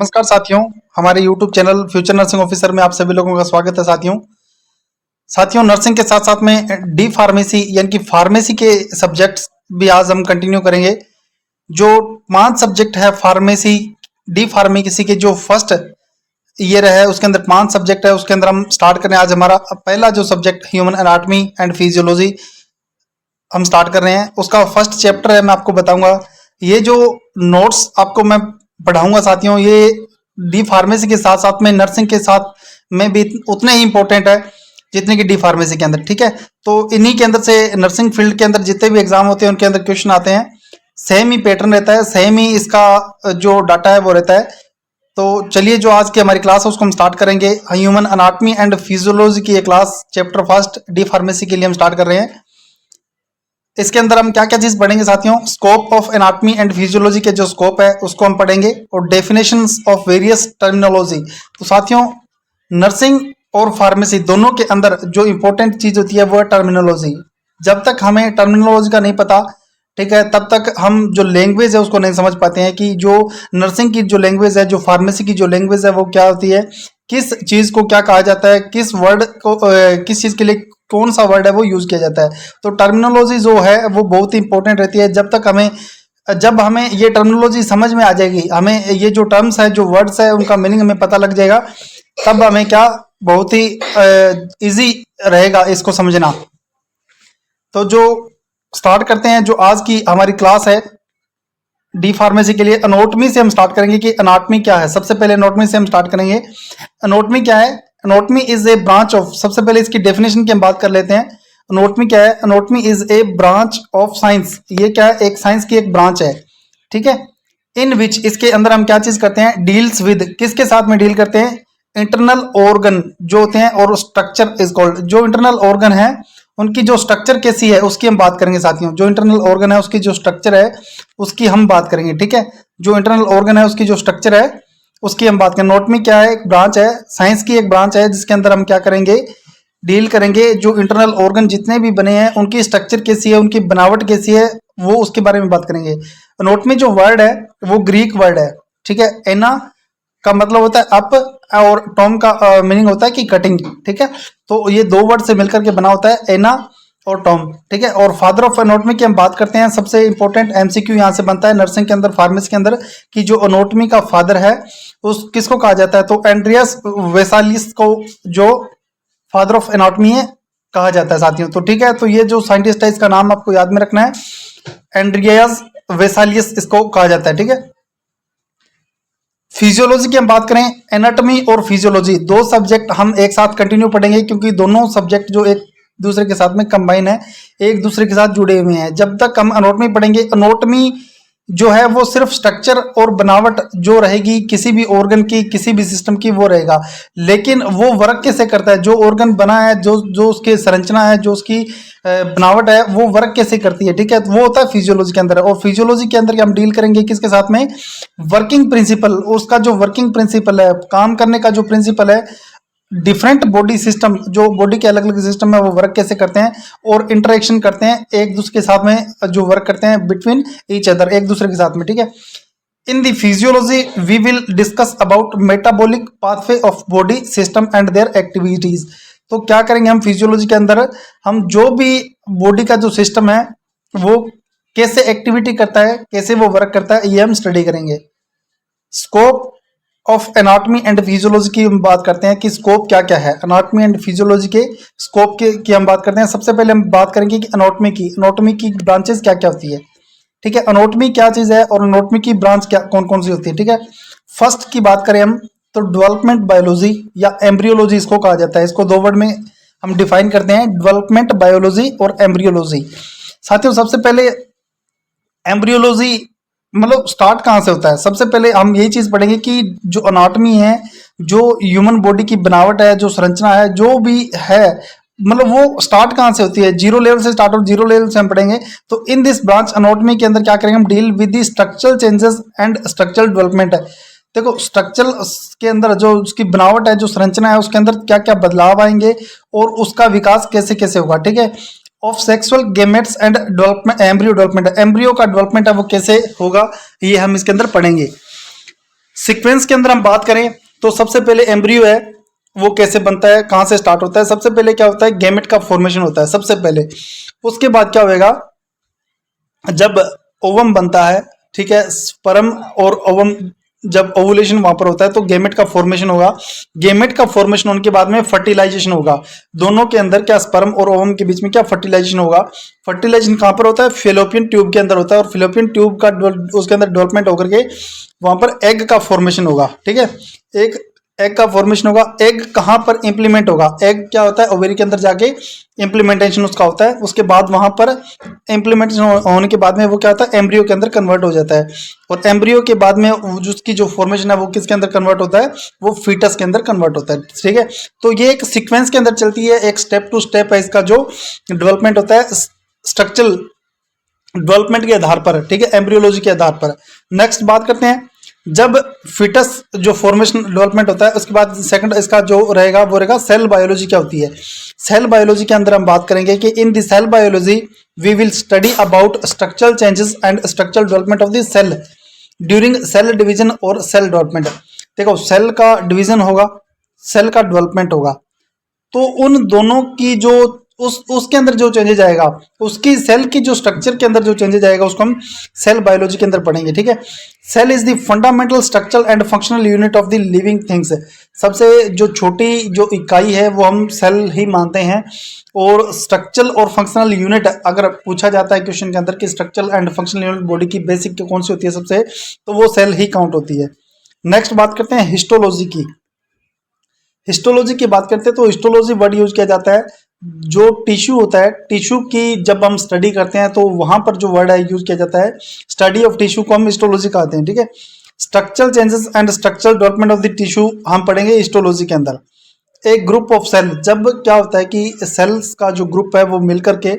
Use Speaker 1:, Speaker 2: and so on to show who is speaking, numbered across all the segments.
Speaker 1: नमस्कार साथियों, हमारे YouTube channel future nursing officer में आप सभी लोगों का स्वागत है। साथियों नर्सिंग के साथ साथ में डी फार्मेसी यानी कि फार्मेसी के सब्जेक्ट्स भी आज हम कंटिन्यू करेंगे। जो 5 सब्जेक्ट है फार्मेसी डी फार्मेसी के जो फर्स्ट ईयर है उसके अंदर 5 सब्जेक्ट है, उसके अंदर हम स्टार्ट करें। आज हमारा पहला जो subject human anatomy and physiology हम स्टार्ट कर रहे हैं, उसका फर्स्ट चैप्टर है। मैं आपको बताऊंगा ये जो नोट्स आपको मैं पढ़ाऊंगा साथियों, ये डी फार्मेसी के साथ साथ में नर्सिंग के साथ में भी उतने ही इंपॉर्टेंट है जितने कि डी फार्मेसी के अंदर। ठीक है, तो इन्हीं के अंदर से नर्सिंग फील्ड के अंदर जितने भी एग्जाम होते हैं उनके अंदर क्वेश्चन आते हैं। सेम ही पैटर्न रहता है, सेम ही इसका जो डाटा है वो रहता है। तो चलिए जो आज की हमारी क्लास है उसको हम स्टार्ट करेंगे। ह्यूमन अनाटमी एंड फिजियोलॉजी की ये class chapter first D pharmacy के लिए हम स्टार्ट कर रहे हैं। इसके अंदर हम क्या क्या चीज पढ़ेंगे साथियों, scope of anatomy and physiology के जो स्कोप है उसको हम पढ़ेंगे और डेफिनेशंस ऑफ वेरियस टर्मिनोलॉजी। तो साथियों नर्सिंग और फार्मेसी दोनों के अंदर जो इंपॉर्टेंट चीज होती है वो है टर्मिनोलॉजी। जब तक हमें टर्मिनोलॉजी का नहीं पता, ठीक है, तब तक हम जो लैंग्वेज है उसको नहीं समझ पाते हैं कि जो नर्सिंग की जो लैंग्वेज है, जो फार्मेसी की जो लैंग्वेज है वो क्या होती है, किस चीज को क्या कहा जाता है, किस वर्ड को किस चीज के लिए कौन सा वर्ड है वो यूज किया जाता है। तो टर्मिनोलॉजी जो है वो बहुत ही इंपॉर्टेंट रहती है। जब हमें ये टर्मिनोलॉजी समझ में आ जाएगी, हमें ये जो टर्म्स है, जो वर्ड्स है, उनका मीनिंग हमें पता लग जाएगा, तब हमें क्या बहुत ही इजी रहेगा इसको समझना। तो जो स्टार्ट करते हैं, जो आज की हमारी क्लास है डी फार्मेसी के लिए, अनोटमी से हम स्टार्ट करेंगे कि अनाटमी क्या है। सबसे पहले अनोटमी से हम स्टार्ट करेंगे। अनोटमी क्या है? Anatomy is a branch of, सबसे पहले इसकी डेफिनेशन की हम बात कर लेते हैं। अनोटमी क्या है? Anatomy is a branch of science. ये क्या है? एक साइंस की एक ब्रांच है, ठीक है। इन विच, इसके अंदर हम क्या चीज करते हैं, डील्स विद, किसके साथ में डील करते हैं, इंटरनल ऑर्गन जो होते हैं और स्ट्रक्चर इज कॉल्ड। जो इंटरनल ऑर्गन है उनकी जो स्ट्रक्चर कैसी है उसकी हम बात करेंगे साथियों। जो इंटरनल ऑर्गन है उसकी जो स्ट्रक्चर है उसकी हम बात करेंगे, ठीक है। जो इंटरनल ऑर्गन है उसकी जो स्ट्रक्चर है उसकी हम बात करेंगे। एनाटॉमी क्या है? एक ब्रांच है, साइंस की एक ब्रांच है जिसके अंदर हम क्या करेंगे, डील करेंगे जो इंटरनल ऑर्गन जितने भी बने हैं उनकी स्ट्रक्चर कैसी है, उनकी बनावट कैसी है, वो उसके बारे में बात करेंगे। एनाटॉमी जो वर्ड है वो ग्रीक वर्ड है, ठीक है। एना का मतलब होता है अप और टॉम का मीनिंग होता है कि कटिंग, ठीक है। तो ये दो वर्ड से मिलकर के बना होता है एना और टॉम, ठीक है। और फादर ऑफ एनाटॉमी की हम बात करते हैं। सबसे इंपॉर्टेंट एमसीक्यू यहाँ से बनता है नर्सिंग के अंदर, फार्मेसी के अंदर, कि जो एनाटॉमी का फादर है उस किसको कहा जाता है, तो एंड्रियस वेसालियस को जो फादर ऑफ एनाटॉमी है कहा जाता है साथियों। तो ठीक है, तो ये जो साइंटिस्ट है इसका नाम आपको याद में रखना है, एंड्रियस वेसालियस इसको कहा जाता है, ठीक है। फिजियोलॉजी की हम बात करें, एनाटॉमी और फिजियोलॉजी दो सब्जेक्ट हम एक साथ कंटिन्यू पढ़ेंगे क्योंकि दोनों सब्जेक्ट जो एक दूसरे के साथ में कंबाइन है, एक दूसरे के साथ जुड़े हुए हैं। जब तक हम एनाटॉमी पढ़ेंगे, एनाटॉमी जो है वो सिर्फ स्ट्रक्चर और बनावट जो रहेगी किसी भी ऑर्गन की, किसी भी सिस्टम की, वो रहेगा। लेकिन वो वर्क कैसे करता है, जो ऑर्गन बना है, जो जो उसकी संरचना है, जो उसकी बनावट है, वो वर्क कैसे करती है, ठीक है, वो होता है फिजियोलॉजी के अंदर। और फिजियोलॉजी के अंदर हम डील करेंगे किसके साथ में, वर्किंग प्रिंसिपल, उसका जो वर्किंग प्रिंसिपल है, काम करने का जो प्रिंसिपल है, डिफरेंट बॉडी सिस्टम, जो बॉडी के अलग अलग सिस्टम है वो वर्क कैसे करते हैं और इंटरेक्शन करते हैं एक दूसरे के साथ में, जो वर्क करते हैं बिटवीन ईच अदर, एक दूसरे के साथ में, ठीक है। In the physiology we will discuss about metabolic pathway of body system and their activities. तो क्या करेंगे हम फिजियोलॉजी के अंदर, हम जो भी बॉडी का जो सिस्टम है वो कैसे एक्टिविटी करता है, कैसे वो वर्क करता है, ये हम स्टडी करेंगे। Scope of anatomy and physiology की हम बात करते हैं कि स्कोप क्या क्या है, एनाटॉमी एंड फिजियोलॉजी के स्कोप की हम बात करते हैं। सबसे पहले हम बात करेंगे कि एनाटॉमी की ब्रांचेस क्या क्या होती है, ठीक है। एनाटॉमी क्या चीज है और एनाटॉमी की ब्रांच क्या कौन कौन सी होती है, ठीक है। फर्स्ट की बात करें हम तो डेवलपमेंट बायोलॉजी या एम्ब्रियोलॉजी इसको कहा जाता है। इसको दो वर्ड में हम डिफाइन करते हैं, डेवलपमेंट बायोलॉजी और एम्ब्रियोलॉजी। साथियों सबसे पहले एम्ब्रियोलॉजी मतलब स्टार्ट कहाँ से होता है, सबसे पहले हम यही चीज पढ़ेंगे कि जो अनाटॉमी है, जो ह्यूमन बॉडी की बनावट है, जो संरचना है, जो भी है, मतलब वो स्टार्ट कहाँ से होती है, जीरो लेवल से स्टार्ट, और जीरो लेवल से हम पढ़ेंगे। तो इन दिस ब्रांच अनाटॉमी के अंदर क्या करेंगे हम, deal with the structural changes and structural development है। देखो स्ट्रक्चरल के अंदर जो उसकी बनावट है, जो संरचना है, उसके अंदर क्या क्या बदलाव आएंगे और उसका विकास कैसे कैसे होगा, ठीक है। Of sexual gametes and development, embryo development, embryo का डेवलपमेंट है वो कैसे होगा, ये हम इसके अंदर पढ़ेंगे। सीक्वेंस के अंदर हम बात करें तो सबसे पहले एम्ब्रियो है, वो कैसे बनता है, कहाँ से स्टार्ट होता है। सबसे पहले क्या होता है, गैमेट का फॉर्मेशन होता है सबसे पहले। उसके बाद क्या होएगा, जब ओवम बनता है, ठीक है, स्पर्म और ओवम जब ओवुलेशन वहां पर होता है तो गैमेट का फॉर्मेशन होगा। गैमेट का फॉर्मेशन होने के बाद में फर्टिलाइजेशन होगा। दोनों के अंदर क्या, स्पर्म और ओवम के बीच में क्या फर्टिलाइजेशन होगा। फर्टिलाइजेशन कहां पर होता है, फेलोपियन ट्यूब के अंदर होता है, और फेलोपियन ट्यूब का उसके अंदर डेवलपमेंट होकर के वहां पर एग का फॉर्मेशन होगा। ठीक है, एक एग का फॉर्मेशन होगा। एग कहां पर इंप्लीमेंट होगा, एग क्या होता है, ओवेरी के अंदर जाके इंप्लीमेंटेशन उसका होता है। उसके बाद वहां पर इंप्लीमेंटेशन होने के बाद में वो क्या होता है, एम्ब्रियो के अंदर कन्वर्ट हो जाता है। और एम्ब्रियो के बाद में उसकी जो फॉर्मेशन है वो किसके अंदर कन्वर्ट होता है, वो फीटस के अंदर कन्वर्ट होता है। ठीक है, तो ये एक सीक्वेंस के अंदर चलती है, एक स्टेप टू स्टेप है इसका जो डेवलपमेंट होता है स्ट्रक्चरल डेवलपमेंट के आधार पर। ठीक है, एम्ब्रियोलॉजी के आधार पर। नेक्स्ट बात करते हैं, जब फिटस जो फॉर्मेशन डेवलपमेंट होता है उसके बाद सेकंड इसका जो रहेगा वो रहेगा सेल बायोलॉजी। क्या होती है सेल बायोलॉजी के अंदर हम बात करेंगे कि in the cell biology we will study about structural changes and structural development of the cell during cell division और सेल डेवलपमेंट। देखो, सेल का डिवीजन होगा, सेल का डेवलपमेंट होगा, तो उन दोनों की जो उसके अंदर जो चेंजेज आएगा, उसकी सेल की जो स्ट्रक्चर के अंदर जो चेंजेज आएगा उसको हम सेल बायोलॉजी के अंदर पढ़ेंगे। ठीक है, cell is the fundamental structural and functional unit of the living things. सबसे जो छोटी जो इकाई है वो हम सेल ही मानते हैं। और स्ट्रक्चरल और फंक्शनल यूनिट अगर पूछा जाता है क्वेश्चन के अंदर कि structural and functional unit body की बेसिक कौन सी होती है सबसे, तो वो सेल ही काउंट होती है। नेक्स्ट बात करते हैं हिस्टोलॉजी की। हिस्टोलॉजी की बात करते हैं तो हिस्टोलॉजी वर्ड यूज किया जाता है, जो टिश्यू होता है, टिश्यू की जब हम स्टडी करते हैं तो वहां पर जो वर्ड है यूज किया जाता है, स्टडी ऑफ टिश्यू को हम हिस्टोलॉजी कहते हैं। ठीक है, structural changes and structural development of the tissue हम पढ़ेंगे हिस्टोलॉजी के अंदर। एक ग्रुप ऑफ सेल, जब क्या होता है कि सेल्स का जो ग्रुप है वो मिलकर के,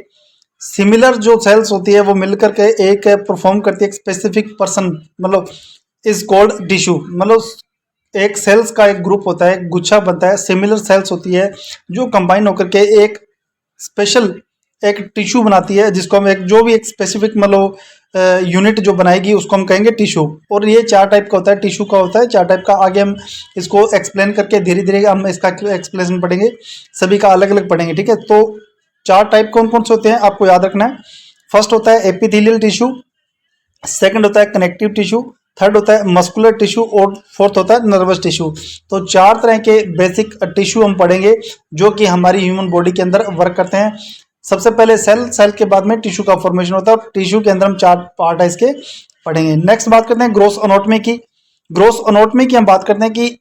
Speaker 1: सिमिलर जो सेल्स होती है वो मिलकर के एक परफॉर्म करती है, एक स्पेसिफिक पर्सन मतलब इज कॉल्ड टिश्यू। मतलब एक सेल्स का एक ग्रुप होता है, गुच्छा बनता है, सिमिलर सेल्स होती है जो कंबाइन होकर के एक स्पेशल एक टिश्यू बनाती है, जिसको हम एक जो भी एक स्पेसिफिक मतलब यूनिट जो बनाएगी उसको हम कहेंगे टिश्यू। और ये 4 टाइप का होता है, टिश्यू का होता है 4 टाइप का। आगे हम इसको एक्सप्लेन करके धीरे धीरे हम इसका एक्सप्लेनेशन पढ़ेंगे, सभी का अलग अलग पढ़ेंगे। ठीक है, तो 4 टाइप कौन कौन से होते हैं आपको याद रखना है। फर्स्ट होता है एपिथेलियल टिश्यू, सेकंड होता है कनेक्टिव टिश्यू, थर्ड होता है मस्कुलर टिश्यू, और फोर्थ होता है नर्वस टिश्यू। तो 4 तरह के बेसिक टिश्यू हम पढ़ेंगे जो कि हमारी ह्यूमन बॉडी के अंदर वर्क करते हैं। सबसे पहले सेल, सेल के बाद में टिश्यू का फॉर्मेशन होता है, और टिश्यू के अंदर हम 4 पार्ट है इसके पढ़ेंगे। नेक्स्ट बात करते हैं ग्रोस एनाटॉमी की। ग्रोस एनाटॉमी की हम बात करते हैं कि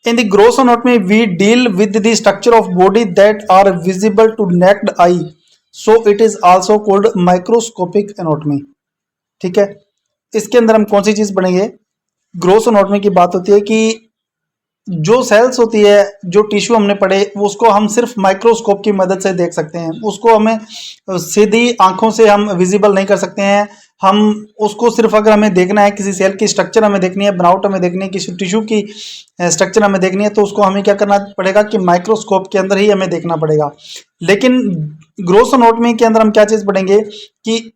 Speaker 1: in the gross anatomy we deal with the structure of body that are visible to naked eye, so it is also called microscopic anatomy। ठीक है, इसके अंदर हम कौन सी चीज पढ़ेंगे, ग्रोस एनाटॉमी की बात होती है कि जो सेल्स होती है, जो टिश्यू हमने पढ़े उसको हम सिर्फ माइक्रोस्कोप की मदद से देख सकते हैं। उसको हमें सीधी आंखों से हम विजिबल नहीं कर सकते हैं। हम उसको सिर्फ अगर हमें देखना है, किसी सेल की स्ट्रक्चर हमें देखनी है, बनावट हमें देखनी है, किसी टिश्यू की स्ट्रक्चर हमें देखनी है, तो उसको हमें क्या करना पड़ेगा कि माइक्रोस्कोप के अंदर ही हमें देखना पड़ेगा। लेकिन ग्रोस एनाटॉमी के अंदर हम क्या चीज पढ़ेंगे कि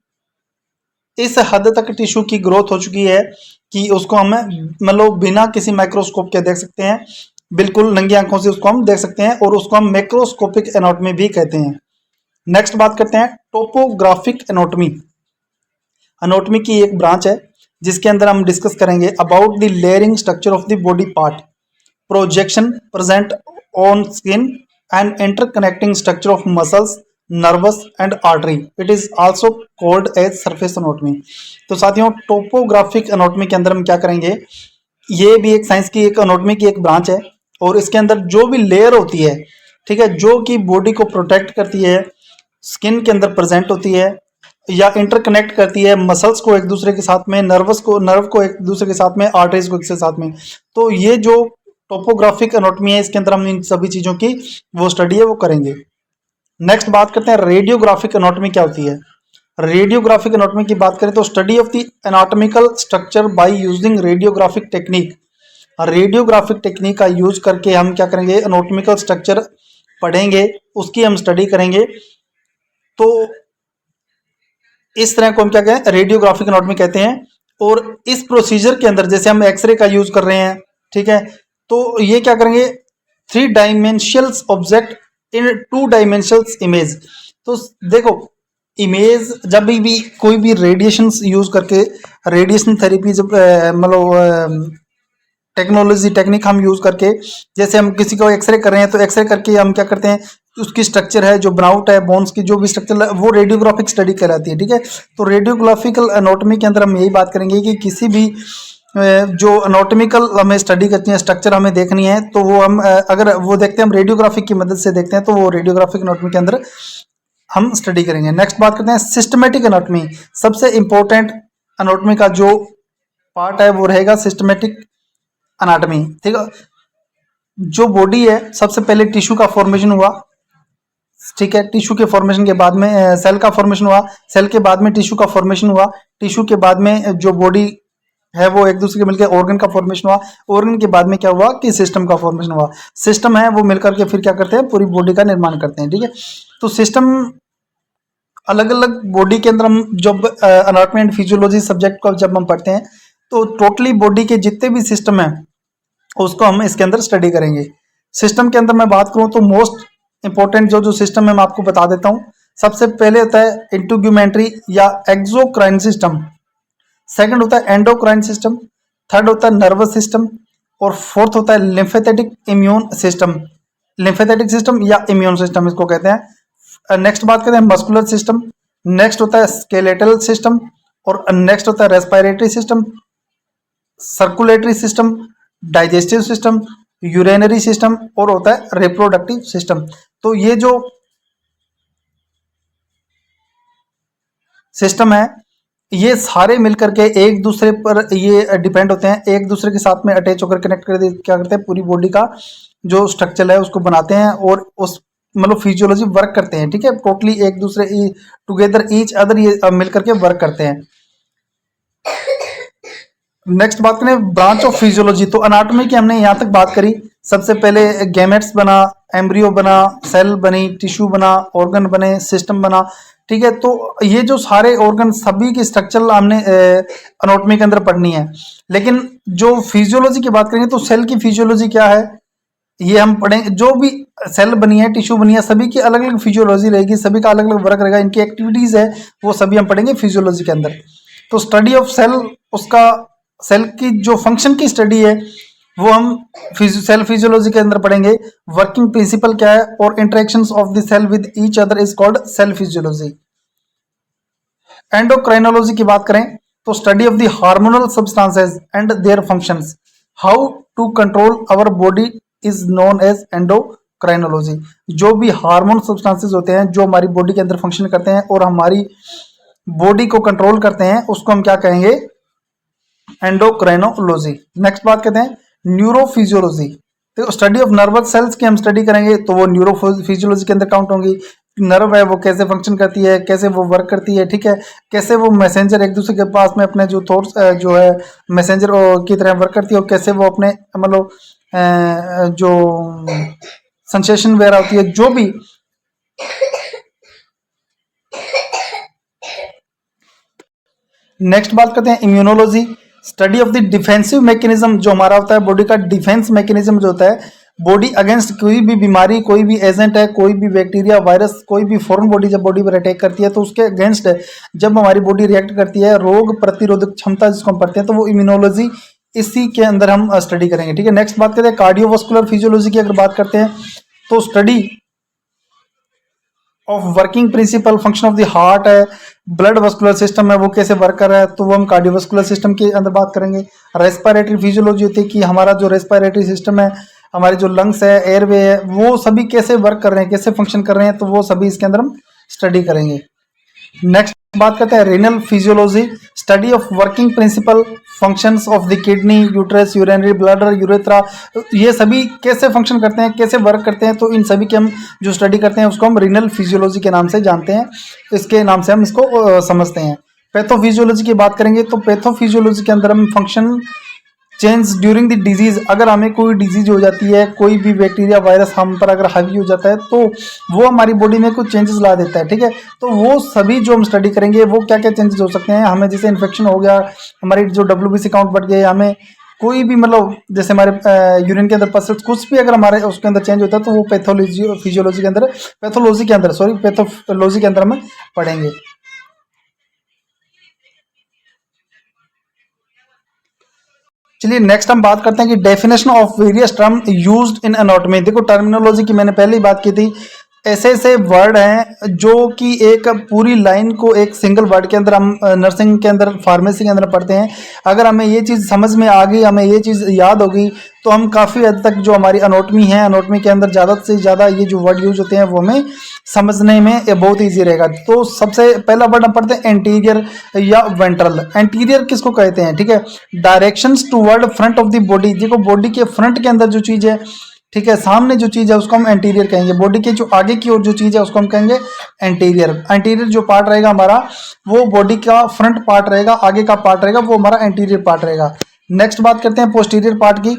Speaker 1: इस हद तक टिश्यू की ग्रोथ हो चुकी है कि उसको हम मतलब बिना किसी माइक्रोस्कोप के देख सकते हैं, बिल्कुल नंगी आंखों से उसको हम देख सकते हैं, और उसको हम मैक्रोस्कोपिक एनाटॉमी भी कहते हैं। नेक्स्ट बात करते हैं टोपोग्राफिक एनाटॉमी। एनाटॉमी की एक ब्रांच है जिसके अंदर हम डिस्कस करेंगे about the layering structure of the body part, projection present on skin and interconnecting structure of muscles, nerves and artery. It is also called as surface anatomy. तो साथियों, topographic anatomy के अंदर हम क्या करेंगे, ये भी एक साइंस की एक एनाटॉमी की एक ब्रांच है, और इसके अंदर जो भी लेयर होती है, ठीक है, जो कि बॉडी को प्रोटेक्ट करती है, स्किन के अंदर प्रेजेंट होती है या इंटरकनेक्ट करती है मसल्स को एक दूसरे के साथ में, नर्व को एक दूसरे के साथ में, आर्टरीज को एक से साथ में। तो ये जो टोपोग्राफिक एनाटॉमी है इसके अंदर हम इन सभी चीजों की वो स्टडी है वो करेंगे। नेक्स्ट बात करते हैं रेडियोग्राफिक एनाटॉमी क्या होती है। रेडियोग्राफिक एनाटॉमी की बात करें तो study of the anatomical structure by using radiographic technique. Radiographic technique का यूज करके हम क्या करेंगे, एनाटॉमिकल स्ट्रक्चर पढ़ेंगे, उसकी हम स्टडी करेंगे। तो इस तरह को हम क्या कहें, रेडियोग्राफिक एनाटॉमी कहते हैं। और इस प्रोसीजर के अंदर जैसे हम एक्सरे का यूज कर रहे हैं, ठीक है, तो ये क्या करेंगे, 3 dimensional object in 2 dimensional image. तो देखो, इमेज जब भी कोई भी रेडिएशन यूज करके, रेडिएशन थेरेपी जब मतलब टेक्नोलॉजी टेक्निक हम यूज करके, जैसे हम किसी को एक्सरे कर रहे हैं तो एक्सरे करके हम क्या करते हैं, उसकी स्ट्रक्चर है, जो बनावट है बोन्स की, जो भी स्ट्रक्चर, वो रेडियोग्राफिक स्टडी कहलाती है, ठीक है। तो रेडियोग्राफिकल एनाटॉमी के अंदर हम यही बात करेंगे कि किसी भी जो एनाटॉमिकल हमें स्टडी करती है, स्ट्रक्चर हमें देखनी है, तो वो हम अगर वो देखते हैं, हम रेडियोग्राफिक की मदद से देखते हैं, तो वो रेडियोग्राफिक एनाटॉमी के अंदर हम स्टडी करेंगे। नेक्स्ट बात करते हैं सिस्टमेटिक एनाटॉमी। सबसे इंपॉर्टेंट एनाटॉमी का जो पार्ट है वो रहेगा सिस्टमेटिक एनाटॉमी, ठीक है। जो बॉडी है, सबसे पहले टिश्यू का फॉर्मेशन हुआ, ठीक है, टिश्यू के फॉर्मेशन के बाद में सेल का फॉर्मेशन हुआ, सेल के बाद में टिश्यू का फॉर्मेशन हुआ, टिश्यू के बाद में जो बॉडी है वो एक दूसरे के मिलकर ऑर्गन का फॉर्मेशन हुआ, ऑर्गन के बाद में क्या हुआ कि सिस्टम का फॉर्मेशन हुआ। सिस्टम है वो मिलकर के फिर क्या करते हैं, पूरी बॉडी का निर्माण करते हैं, ठीक है। तो सिस्टम अलग अलग बॉडी के अंदर हम जब एनाटॉमी एंड फिजियोलॉजी सब्जेक्ट को जब हम पढ़ते हैं, तो टोटली बॉडी के जितने भी सिस्टम है उसको हम इसके अंदर स्टडी करेंगे। सिस्टम के अंदर मैं बात करूं तो मोस्ट इंपॉर्टेंट जो जो सिस्टम है मैं आपको बता देता हूं। सबसे पहले होता है इंट्यूग्यूमेंट्री या एक्सोक्राइन सिस्टम, सेकंड होता है एंडोक्राइन सिस्टम, थर्ड होता है नर्वस सिस्टम, और फोर्थ होता है लिम्फेथेटिक इम्यून सिस्टम। लिम्फेथेटिक सिस्टम या इम्यून सिस्टम इसको कहते हैं। नेक्स्ट बात करते हैं मस्कुलर सिस्टम, नेक्स्ट होता है स्केलेटल सिस्टम, और नेक्स्ट होता है respiratory system, circulatory system, digestive system, urinary system, और होता है रिप्रोडक्टिव सिस्टम। तो ये जो सिस्टम है ये सारे मिलकर के एक दूसरे पर ये डिपेंड होते हैं, एक दूसरे के साथ में अटैच होकर कनेक्ट कर क्या करते हैं, पूरी बॉडी का जो स्ट्रक्चर है उसको बनाते हैं और उस मतलब फिजियोलॉजी वर्क करते हैं, ठीक है। टोटली एक दूसरे टुगेदर ईच अदर ये मिलकर के वर्क करते हैं। नेक्स्ट बात करें ब्रांच ऑफ फिजियोलॉजी, तो अनाटॉमी की हमने यहाँ तक बात करी। सबसे पहले गैमेट्स बना, एम्ब्रियो बना, सेल बनी, टिश्यू बना, ऑर्गन बने, सिस्टम बना, ठीक है। तो ये जो सारे ऑर्गन सभी की स्ट्रक्चर हमने अनाटॉमी के अंदर पढ़नी है। लेकिन जो फिजियोलॉजी की बात करेंगे तो सेल की फिजियोलॉजी क्या है ये हम पढ़ेंगे। जो भी सेल बनी है, टिश्यू बनी है, सभी की अलग अलग फिजियोलॉजी रहेगी, सभी का अलग अलग वर्क रहेगा, इनकी एक्टिविटीज है वो सभी हम पढ़ेंगे फिजियोलॉजी के अंदर। तो स्टडी ऑफ सेल, उसका सेल की जो फंक्शन की स्टडी है वो हम सेल फिजियोलॉजी के अंदर पढ़ेंगे। वर्किंग प्रिंसिपल क्या है और interactions of the cell with each other is called cell physiology. Endocrinology की बात करें तो study of the hormonal substances and their functions, how to control our body is known as endocrinology. जो भी hormone substances होते हैं जो हमारी बॉडी के अंदर फंक्शन करते हैं और हमारी बॉडी को कंट्रोल करते हैं उसको हम क्या कहेंगे, एंडोक्राइनोलॉजी। नेक्स्ट बात करते हैं न्यूरोफिजियोलॉजी, तो स्टडी ऑफ नर्वस सेल्स की हम स्टडी करेंगे तो वो न्यूरोफिजियोलॉजी के अंदर काउंट होंगी। नर्व है वो कैसे फंक्शन करती है, कैसे वो वर्क करती है, ठीक है, कैसे वो मैसेंजर एक दूसरे के पास में अपने जो थॉट्स जो है मैसेंजर की तरह वर्क करती है, और कैसे वो अपने मतलब जो सेंसेशन वगैरह होती है जो भी। नेक्स्ट बात करते हैं immunology, study of the defensive mechanism, जो हमारा होता है बॉडी का डिफेंस मैकेनिज्म जो होता है बॉडी अगेंस्ट कोई भी बीमारी, कोई भी एजेंट है, कोई भी बैक्टीरिया, वायरस, कोई भी फॉरेन बॉडी जब बॉडी पर अटैक करती है तो उसके अगेंस्ट जब हमारी बॉडी रिएक्ट करती है, रोग प्रतिरोधक क्षमता जिसको हम पढ़ते हैं, तो वो इम्यूनोलॉजी इसी के अंदर हम स्टडी करेंगे, ठीक है। नेक्स्ट बात करते हैं कार्डियोवास्कुलर फिजियोलॉजी की। अगर बात करते हैं तो study of working principle function of the heart है, ब्लड वस्कुलर सिस्टम है वो कैसे वर्क कर रहा है, तो वो हम कार्डियोवास्कुलर सिस्टम के अंदर बात करेंगे। रेस्पिरेटरी फिजियोलॉजी होती है कि हमारा जो रेस्पिरेटरी सिस्टम है, हमारे जो लंग्स है, एयरवे है, वो सभी कैसे वर्क कर रहे हैं, कैसे फंक्शन कर रहे हैं, तो वो सभी इसके अंदर हम स्टडी करेंगे। नेक्स्ट बात करते हैं renal physiology, study of working principle functions of the kidney, uterus, urinary bladder, urethra, ये सभी कैसे फंक्शन करते हैं, कैसे वर्क करते हैं, तो इन सभी के हम जो स्टडी करते हैं उसको हम रेनल फिजियोलॉजी के नाम से जानते हैं, इसके नाम से हम इसको समझते हैं। पैथोफिजियोलॉजी की बात करेंगे तो पैथोफिजियोलॉजी के अंदर हम function change during the disease, अगर हमें कोई डिजीज हो जाती है, कोई भी बैक्टीरिया वायरस हम पर अगर हावी हो जाता है तो वो हमारी बॉडी में कुछ चेंजेस ला देता है, ठीक है। तो वो सभी जो हम स्टडी करेंगे वो क्या क्या चेंजेस हो सकते हैं। हमें जैसे इन्फेक्शन हो गया, हमारी जो WBC काउंट बढ़ गया, हमें कोई भी मतलब जैसे हमारे यूरिन के अंदर पसल्स कुछ भी अगर हमारे उसके अंदर चेंज होता है तो वो पैथोलॉजी फिजियोलॉजी के अंदर पैथोलॉजी के अंदर हमें पढ़ेंगे। चलिए नेक्स्ट हम बात करते हैं कि definition of various term used in anatomy. देखो टर्मिनोलॉजी की मैंने पहले ही बात की थी। ऐसे ऐसे वर्ड हैं जो कि एक पूरी लाइन को एक सिंगल वर्ड के अंदर हम नर्सिंग के अंदर फार्मेसी के अंदर पढ़ते हैं। अगर हमें ये चीज़ समझ में आ गई, हमें ये चीज़ याद होगी, तो हम काफ़ी हद तक जो हमारी अनोटमी है, अनोटमी के अंदर ज़्यादा से ज़्यादा ये जो वर्ड यूज होते हैं वो हमें समझने में ये बहुत ईजी रहेगा। तो सबसे पहला वर्ड हम पढ़ते हैं एंटीरियर या वेंट्रल। एंटीरियर किसको कहते हैं, ठीक है, directions toward front of the body. देखो बॉडी के फ्रंट के अंदर जो चीज़ है, ठीक है, सामने जो चीज़ है उसको हम एंटीरियर कहेंगे। बॉडी के जो आगे की ओर जो चीज़ है उसको हम कहेंगे एंटीरियर। एंटीरियर जो पार्ट रहेगा हमारा वो बॉडी का फ्रंट पार्ट रहेगा, आगे का पार्ट रहेगा वो हमारा एंटीरियर पार्ट रहेगा। नेक्स्ट बात करते हैं पोस्टीरियर पार्ट की।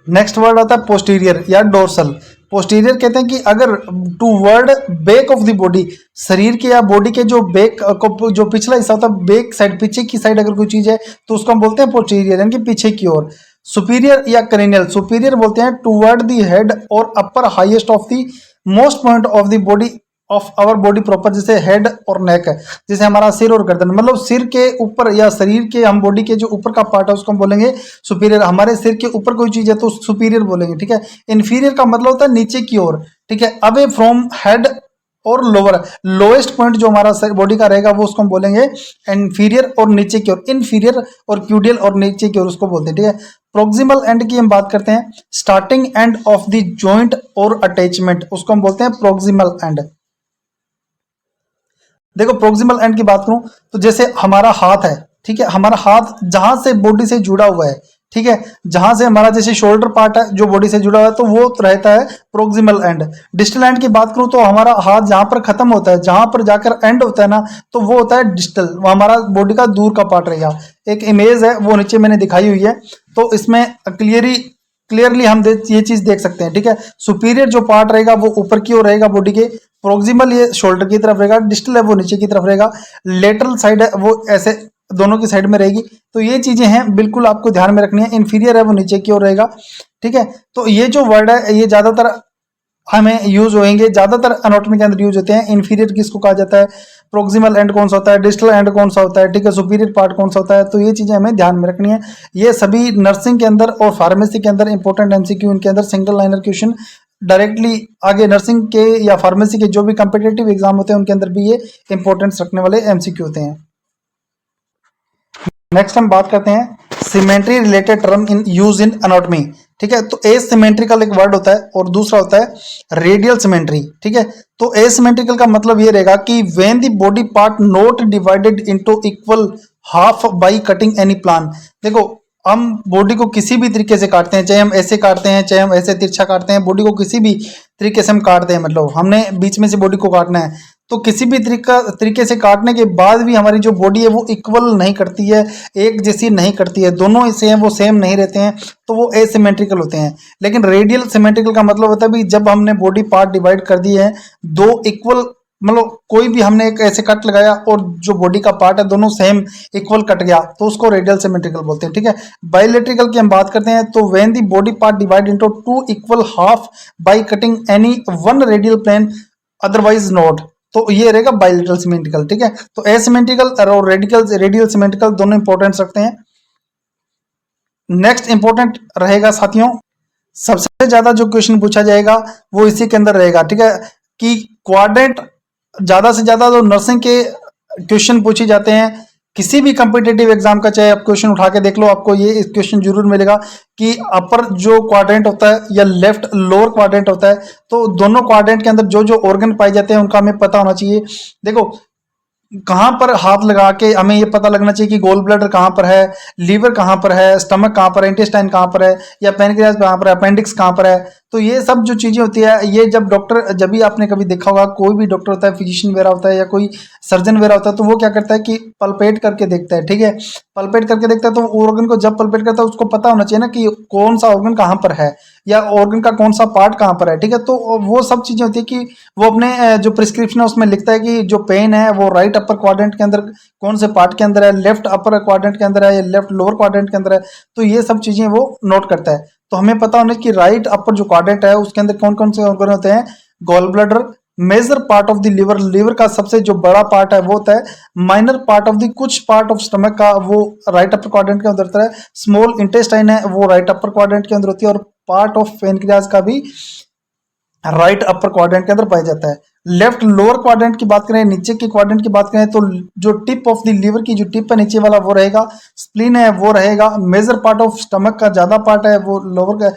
Speaker 1: नेक्स्ट वर्ड आता है पोस्टीरियर या डोर्सल। पोस्टीरियर कहते हैं कि अगर toward back of the body, शरीर के या बॉडी के जो बैक को जो पिछला हिस्सा होता है, बैक साइड पीछे की साइड अगर कोई चीज है तो उसको हम बोलते हैं पोस्टीरियर, यानी कि पीछे की ओर। सुपीरियर या क्रेनियल, सुपीरियर बोलते हैं टूवर्ड द हेड और upper highest of the most point of the body of our body proper, जैसे हेड और नेक है, जैसे हमारा सिर और गर्दन, मतलब सिर के ऊपर या शरीर के हम बॉडी के जो ऊपर का पार्ट है उसको हम बोलेंगे सुपीरियर। हमारे सिर के ऊपर कोई चीज है तो सुपीरियर बोलेंगे, ठीक है। इन्फीरियर का मतलब होता है नीचे की ओर, ठीक है, अवे फ्रॉम हेड और लोअर, लोएस्ट पॉइंट जो हमारा बॉडी का रहेगा वो उसको हम बोलेंगे इन्फीरियर, और नीचे की ओर इन्फीरियर, और क्यूडियल और नीचे की ओर उसको बोलते हैं, ठीक है। प्रोक्सिमल एंड की हम बात करते हैं, starting end of the joint और अटैचमेंट, उसको हम बोलते हैं प्रोक्सिमल एंड। देखो प्रोक्सिमल एंड की बात करूं तो जैसे हमारा हाथ है, ठीक है, हमारा हाथ जहां से बॉडी से जुड़ा हुआ है, ठीक है, जहां से हमारा जैसे शोल्डर पार्ट है जो बॉडी से जुड़ा हुआ है तो वो रहता है प्रोक्सिमल एंड। डिस्टल एंड की बात करूं तो हमारा हाथ जहां पर खत्म होता है, जहां पर जाकर एंड होता है ना, तो वो होता है डिस्टल, वो हमारा बॉडी का दूर का पार्ट रहेगा। एक इमेज है वो नीचे मैंने दिखाई हुई है, तो इसमें क्लियरली हम ये चीज देख सकते हैं, ठीक है। सुपीरियर जो पार्ट रहेगा वो ऊपर की ओर रहेगा बॉडी के, प्रोक्सिमल ये शोल्डर की तरफ रहेगा, डिस्टल है वो नीचे की तरफ रहेगा, लेटरल साइड है वो ऐसे दोनों की साइड में रहेगी। तो ये चीजें हैं बिल्कुल आपको ध्यान में रखनी है। इन्फीरियर है वो नीचे की ओर रहेगा, ठीक है। तो ये जो वर्ड है ये ज्यादातर हमें यूज होंगे, ज्यादातर एनाटॉमी के अंदर यूज होते हैं। इन्फीरियर किसको कहा जाता है, प्रोक्सिमल एंड कौन सा होता है, डिस्टल एंड कौन सा होता है, ठीक है, सुपीरियर पार्ट कौन सा होता है। तो ये चीजें हमें ध्यान में रखनी है। ये सभी नर्सिंग के अंदर और फार्मेसी के अंदर इंपॉर्टेंट MCQ, इनके अंदर सिंगल लाइनर क्वेश्चन डायरेक्टली आगे नर्सिंग के या फार्मेसी के जो भी कम्पिटेटिव एग्जाम होते हैं उनके अंदर भी ये इंपॉर्टेंस रखने वाले MCQ होते हैं। नेक्स्ट हम बात करते हैं symmetry related term in use in anatomy, ठीक है। तो एसिमेट्रिकल एक वर्ड होता है और दूसरा होता है रेडियल सिमेट्री, ठीक है। तो एसिमेट्रिकल का मतलब ये रहेगा कि when the body part not divided into equal half by cutting any plan. देखो हम बॉडी को किसी भी तरीके से काटते हैं, चाहे हम ऐसे काटते हैं चाहे हम ऐसे तिरछा काटते हैं, बॉडी को किसी भी तरीके से हम काटते हैं, मतलब हमने बीच में से बॉडी को काटना है, तो किसी भी तरीके से काटने के बाद भी हमारी जो बॉडी है वो इक्वल नहीं करती है, एक जैसी नहीं करती है, दोनों ऐसे हैं वो सेम नहीं रहते हैं, तो वो एसिमेट्रिकल होते हैं। लेकिन रेडियल सिमेट्रिकल का मतलब होता है भी जब हमने बॉडी पार्ट डिवाइड कर दिए हैं दो इक्वल, मतलब कोई भी हमने एक ऐसे कट लगाया और जो बॉडी का पार्ट है दोनों सेम इक्वल कट गया तो उसको रेडियल सिमेट्रिकल बोलते हैं, ठीक है। बायलैटरल की हम बात करते हैं तो when the body part divide into two equal half by cutting any one radial plane otherwise not, तो ये रहेगा बायलैटरल सिमेट्रिकल, ठीक है। तो एसिमेट्रिकल और रेडियल सिमेट्रिकल दोनों इंपॉर्टेंस रखते हैं। नेक्स्ट इंपॉर्टेंट रहेगा साथियों, सबसे ज्यादा जो क्वेश्चन पूछा जाएगा वो इसी के अंदर रहेगा, ठीक है, कि क्वाड्रेंट ज्यादा से ज्यादा जो नर्सिंग के क्वेश्चन पूछे जाते हैं किसी भी कम्पिटेटिव एग्जाम का, चाहे आप क्वेश्चन उठा के देख लो आपको ये क्वेश्चन जरूर मिलेगा कि अपर जो क्वाड्रेंट होता है या लेफ्ट लोअर क्वाड्रेंट होता है, तो दोनों क्वाड्रेंट के अंदर जो जो ऑर्गन पाए जाते हैं उनका हमें पता होना चाहिए। देखो कहाँ पर हाथ लगा के हमें ये पता लगना चाहिए कि गोल ब्लैडर कहाँ पर है, लीवर कहाँ पर है, स्टमक कहाँ पर है, इंटेस्टाइन कहाँ पर है, या पैनक्रियाज कहाँ पर है, अपेंडिक्स कहाँ पर है। तो ये सब जो चीजें होती है, ये जब डॉक्टर, जब भी आपने कभी देखा होगा, कोई भी डॉक्टर होता है, फिजिशियन वगैरह होता है या कोई सर्जन वगैरह होता है, तो वो क्या करता है कि पल्पेट करके देखता है, ठीक है। पल्पेट करके देखता है, तो ऑर्गन को जब पल्पेट करता है उसको पता होना चाहिए ना कि कौन सा ऑर्गन कहाँ पर है या ऑर्गन का कौन सा पार्ट कहाँ पर है, ठीक है। तो वो सब चीजें होती है कि वो अपने जो प्रिस्क्रिप्शन है उसमें लिखता है कि जो पेन है वो राइट अपर क्वाड्रेंट के अंदर कौन से पार्ट के अंदर है, लेफ्ट अपर क्वाड्रेंट के अंदर है या लेफ्ट लोअर क्वाड्रेंट के अंदर है। तो ये सब चीजें वो नोट करता है। तो हमें पता होना कि राइट अपर जो क्वाड्रेंट है उसके अंदर कौन कौन से ऑर्गन होते हैं। Gallbladder, major part of the liver, liver का सबसे जो बड़ा पार्ट है वो होता है। माइनर पार्ट ऑफ द कुछ पार्ट ऑफ स्टमक का वो राइट अपर क्वाड्रेंट के अंदर होता है। स्मॉल इंटेस्टाइन है वो राइट अपर क्वाड्रेंट के अंदर होती है, और पार्ट ऑफ पेनक्रियाज का भी राइट अपर क्वाड्रेंट के अंदर पाया जाता है। लेफ्ट लोअर क्वाड्रेंट की बात करें, नीचे के क्वाड्रेंट की बात करें, तो जो टिप ऑफ द लीवर की जो टिप है नीचे वाला वो रहेगा, स्प्लीन है वो रहेगा, मेजर पार्ट ऑफ स्टमक का ज्यादा पार्ट है वो लोअर का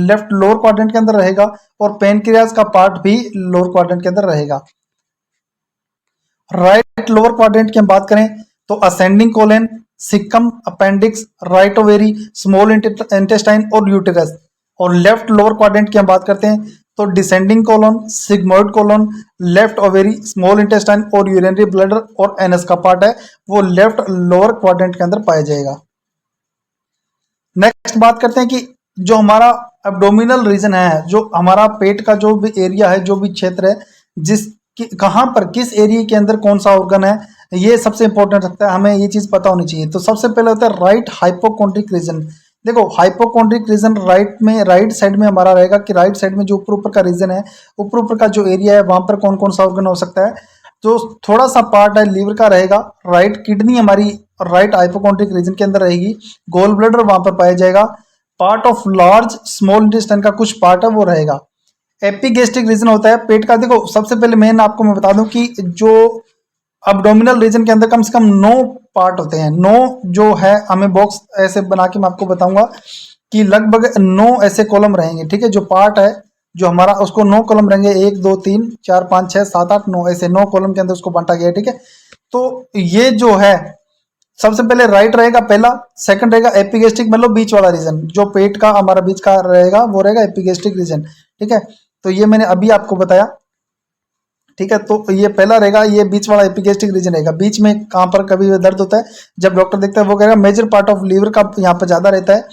Speaker 1: लेफ्ट लोअर क्वाड्रेंट के अंदर रहेगा, और पेनक्रियाज का पार्ट भी लोअर क्वाड्रेंट के अंदर रहेगा। राइट लोअर क्वाड्रेंट की हम बात करें तो ascending colon, caecum, appendix, right ovary, small intestine और यूटेरस। और लेफ्ट लोअर क्वाड्रेंट की हम बात करते हैं तो descending colon, sigmoid colon, left ovary, small intestine और यूरिनरी ब्लैडर और एनस का पार्ट है वो लेफ्ट लोअर क्वाड्रेंट के अंदर पाया जाएगा। नेक्स्ट बात करते हैं कि जो हमारा एब्डोमिनल रीजन है, जो हमारा पेट का जो भी एरिया है, जो भी क्षेत्र है, जिस कहाँ पर किस एरिया के अंदर कौन सा ऑर्गन है, ये सबसे इंपॉर्टेंट रखता है, हमें ये चीज पता होनी चाहिए। तो सबसे पहले होता है राइट हाइपोकॉन्ड्रिक रीजन। देखो हाइपोकॉन्ड्रिक रीजन राइट में, राइट साइड में हमारा रहेगा कि राइट साइड में जो ऊपर ऊपर का रीजन है, ऊपर ऊपर का जो एरिया है वहां पर कौन कौन सा ऑर्गन हो सकता है। जो थोड़ा सा पार्ट है लीवर का रहेगा, राइट किडनी हमारी राइट हाइपोकॉन्ड्रिक रीजन के अंदर रहेगी, गोल ब्लैडर वहां पर पाया जाएगा, part of large small intestine का कुछ पार्ट है वो रहेगा। एपिगेस्ट्रिक रीजन होता है पेट का। देखो सबसे पहले मेन आपको मैं बता दूं कि जो अब्डोमिनल रीजन के अंदर कम से कम 9 पार्ट होते हैं। 9 जो है, हमें बॉक्स ऐसे बना के मैं आपको बताऊंगा कि लगभग 9 ऐसे कॉलम रहेंगे, ठीक है। जो पार्ट है जो हमारा, उसको 9 कॉलम रहेंगे, 1 2 3 4 5 6 7 8 9, ऐसे 9 कॉलम के अंदर उसको बांटा गया है, ठीक है। तो ये जो है सबसे पहले राइट रहेगा पहला, सेकंड रहेगा एपिगेस्ट्रिक, मतलब बीच वाला रीजन, जो पेट का हमारा बीच का रहेगा वो रहेगा एपिगेस्ट्रिक रीजन, ठीक है। तो ये मैंने अभी आपको बताया, ठीक है। तो ये पहला रहेगा, ये बीच वाला एपिगेस्ट्रिक रीजन रहेगा। बीच में कहाँ पर कभी दर्द होता है, जब डॉक्टर देखता है वो कहेगा मेजर पार्ट ऑफ लीवर का यहाँ पर ज्यादा रहता है,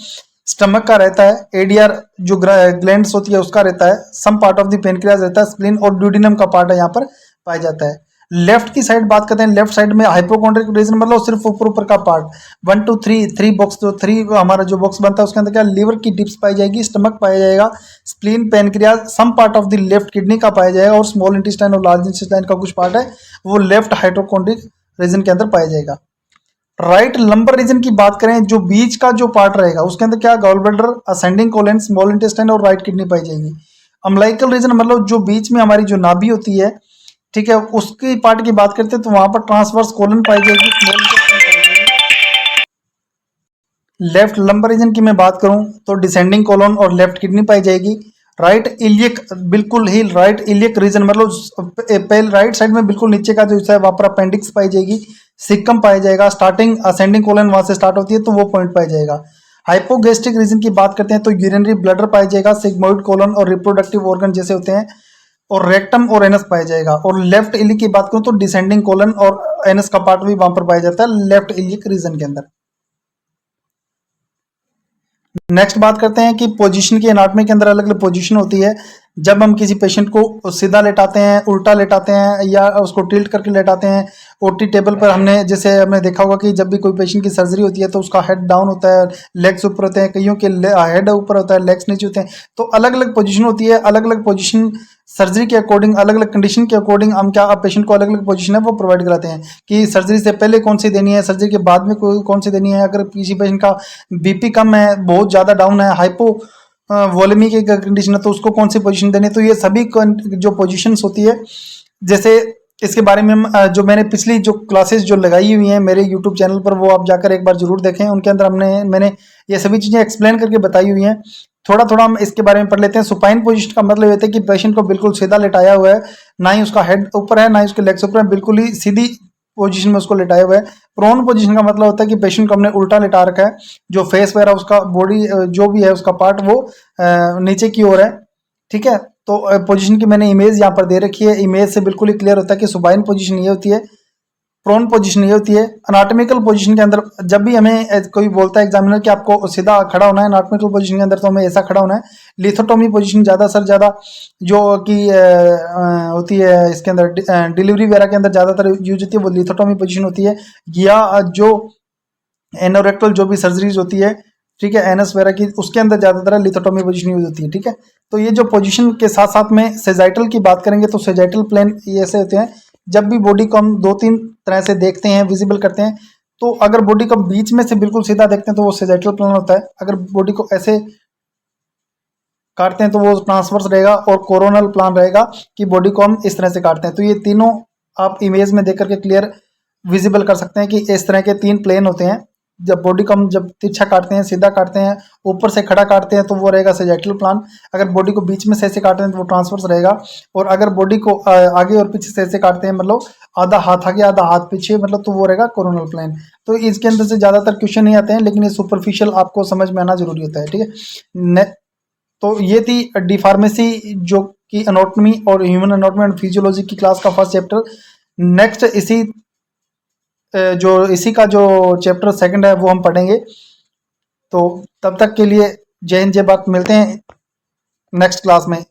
Speaker 1: स्टमक का रहता है, एडीआर जो ग्लैंड्स होती है उसका रहता है, some part of the pancreas रहता है, स्प्लीन और ड्यूडिनम का पार्ट है यहाँ पर पाया जाता है। लेफ्ट की साइड बात करते हैं, लेफ्ट साइड में हाइपोकॉन्ड्रिक रीजन मतलब सिर्फ ऊपर ऊपर का पार्ट, 1 2 3 3 बॉक्स, जो 3 हमारा जो बॉक्स बनता है उसके अंदर क्या लीवर की टिप्स पाई जाएगी, स्टमक पाया जाएगा, spleen, pancreas, some part of the left kidney का पाया जाएगा, और स्मॉल इंटेस्टाइन और लार्ज इंटेस्टाइन का कुछ पार्ट है वो लेफ्ट हाइपोकॉन्ड्रिक रीजन के अंदर पाया जाएगा। राइट लंबर रीजन की बात करें, जो बीच का जो पार्ट रहेगा उसके अंदर क्या, gallbladder, ascending colon, small intestine और राइट किडनी पाई जाएगी। अम्लाइकल रीजन मतलब जो बीच में हमारी जो नाभि होती है, ठीक है, उसकी पार्ट की बात करते हैं तो वहां पर ट्रांसवर्स कोलन पाई जाएगी, स्मॉल इंटेस्टाइन पाई जाएगी। लेफ्ट लंबर रीजन की मैं बात करूं तो डिसेंडिंग कोलन और लेफ्ट किडनी पाई जाएगी। राइट इलियक, बिल्कुल ही राइट इलियक रीजन मतलब पहले राइट साइड में बिल्कुल नीचे का जो हिस्सा है वहां पर अपेंडिक्स पाई जाएगी, सिक्कम पाया जाएगा, स्टार्टिंग असेंडिंग कोलन वहां से स्टार्ट होती है तो वो पॉइंट पाया जाएगा। हाइपोगेस्ट्रिक रीजन की बात करते हैं तो यूरिनरी ब्लैडर पाया जाएगा, सिग्मोइड कोलन और रिप्रोडक्टिव ऑर्गन जैसे होते हैं, और रेक्टम और एनस पाया जाएगा। और लेफ्ट इलिक की बात करूं तो डिसेंडिंग कोलन और एनस का पार्ट भी वहां पर पाया जाता है लेफ्ट इलिक रीजन के अंदर। नेक्स्ट बात करते हैं कि पोजीशन की एनाटॉमी के अंदर अलग अलग पोजीशन होती है। जब हम किसी पेशेंट को सीधा लेटाते हैं, उल्टा लेटाते हैं, या उसको टिल्ट करके लेटाते हैं ओटी टेबल पर, हमने जैसे हमने देखा होगा कि जब भी कोई पेशेंट की सर्जरी होती है तो उसका हेड डाउन होता है, लेग्स ऊपर होते हैं, कईयों के हेड ऊपर होता है, लेग्स नीचे होते हैं। तो अलग अलग पोजीशन होती है, अलग अलग पोजीशन सर्जरी के अकॉर्डिंग, अलग अलग कंडीशन के अकॉर्डिंग हम क्या पेशेंट को अलग अलग पोजीशन है वो प्रोवाइड कराते हैं कि सर्जरी से पहले कौन सी देनी है, सर्जरी के बाद में कौन सी देनी है। अगर किसी पेशेंट का बीपी कम है, बहुत ज़्यादा डाउन है, हाइपो वॉलेमी की कंडीशन है, तो उसको कौन सी पोजीशन देनी है। तो ये सभी जो पोजीशंस होती है, जैसे इसके बारे में जो मैंने पिछली जो क्लासेस जो लगाई हुई हैं मेरे यूट्यूब चैनल पर, वो आप जाकर एक बार जरूर देखें। उनके अंदर मैंने ये सभी चीज़ें एक्सप्लेन करके बताई हुई हैं। थोड़ा थोड़ा हम इसके बारे में पढ़ लेते हैं। सुपाइन पोजीशन का मतलब ये है कि पेशेंट को बिल्कुल सीधा लेटाया हुआ है, ना ही उसका हेड ऊपर है ना ही उसके लेग्स ऊपर है, बिल्कुल ही सीधी पोजीशन में उसको लिटाया हुआ है। प्रोन पोजीशन का मतलब होता है कि पेशेंट को हमने उल्टा लिटा रखा है, जो फेस वगैरह उसका बॉडी जो भी है उसका पार्ट वो नीचे की ओर है, ठीक है। तो पोजीशन की मैंने इमेज यहाँ पर दे रखी है। इमेज से बिल्कुल ही क्लियर होता है कि सुबाइन पोजीशन ये होती है, प्रोन पोजीशन ये होती है। अनाटॉमिकल पोजीशन के अंदर जब भी हमें कोई बोलता है एग्जामिनर कि आपको सीधा खड़ा होना है अनाटॉमिकल पोजीशन के अंदर, तो हमें ऐसा खड़ा होना है। लिथोटोमी पोजीशन ज़्यादा से ज़्यादा जो कि होती है इसके अंदर डिलीवरी वगैरह के अंदर ज़्यादातर यूज होती है, वो लिथोटोमी पोजीशन होती है। या जो एनोरेक्टल जो भी सर्जरीज होती है, ठीक है, एनएस वगैरह की, उसके अंदर ज़्यादातर लिथोटोमी पोजीशन यूज होती है, ठीक है। तो ये जो पोजीशन के साथ साथ में सेजाइटल की बात करेंगे तो सेजाइटल प्लेन ये ऐसे होते हैं, जब भी बॉडी को हम 2-3 तरह से देखते हैं, विजिबल करते हैं, तो अगर बॉडी को बीच में से बिल्कुल सीधा देखते हैं तो वो सेजाइटल प्लेन होता है। अगर बॉडी को ऐसे काटते हैं तो वो ट्रांसवर्स रहेगा, और कोरोनल प्लान रहेगा कि बॉडी को हम इस तरह से काटते हैं। तो ये तीनों आप इमेज में देख करके क्लियर विजिबल कर सकते हैं कि इस तरह के 3 प्लेन होते हैं। जब बॉडी को हम जब तिरछा काटते हैं, सीधा काटते हैं, ऊपर से खड़ा काटते हैं तो वो रहेगा सेजाइटल प्लान। अगर बॉडी को बीच में से ऐसे काटते हैं तो वो ट्रांसवर्स रहेगा। और अगर बॉडी को आगे और पीछे से ऐसे काटते हैं, मतलब आधा हाथ आगे आधा हाथ पीछे, मतलब तो वो रहेगा कोरोनल प्लान। तो इसके अंदर से ज़्यादातर क्वेश्चन नहीं आते हैं, लेकिन ये सुपरफिशियल आपको समझ में आना जरूरी होता है, ठीक है। तो ये थी डी फार्मेसी जो कि एनाटॉमी और ह्यूमन एनाटॉमी एंड फिजियोलॉजी की क्लास का फर्स्ट चैप्टर। नेक्स्ट इसी का जो चैप्टर सेकंड है वो हम पढ़ेंगे। तो तब तक के लिए जय हिंद जय भारत, मिलते हैं नेक्स्ट क्लास में।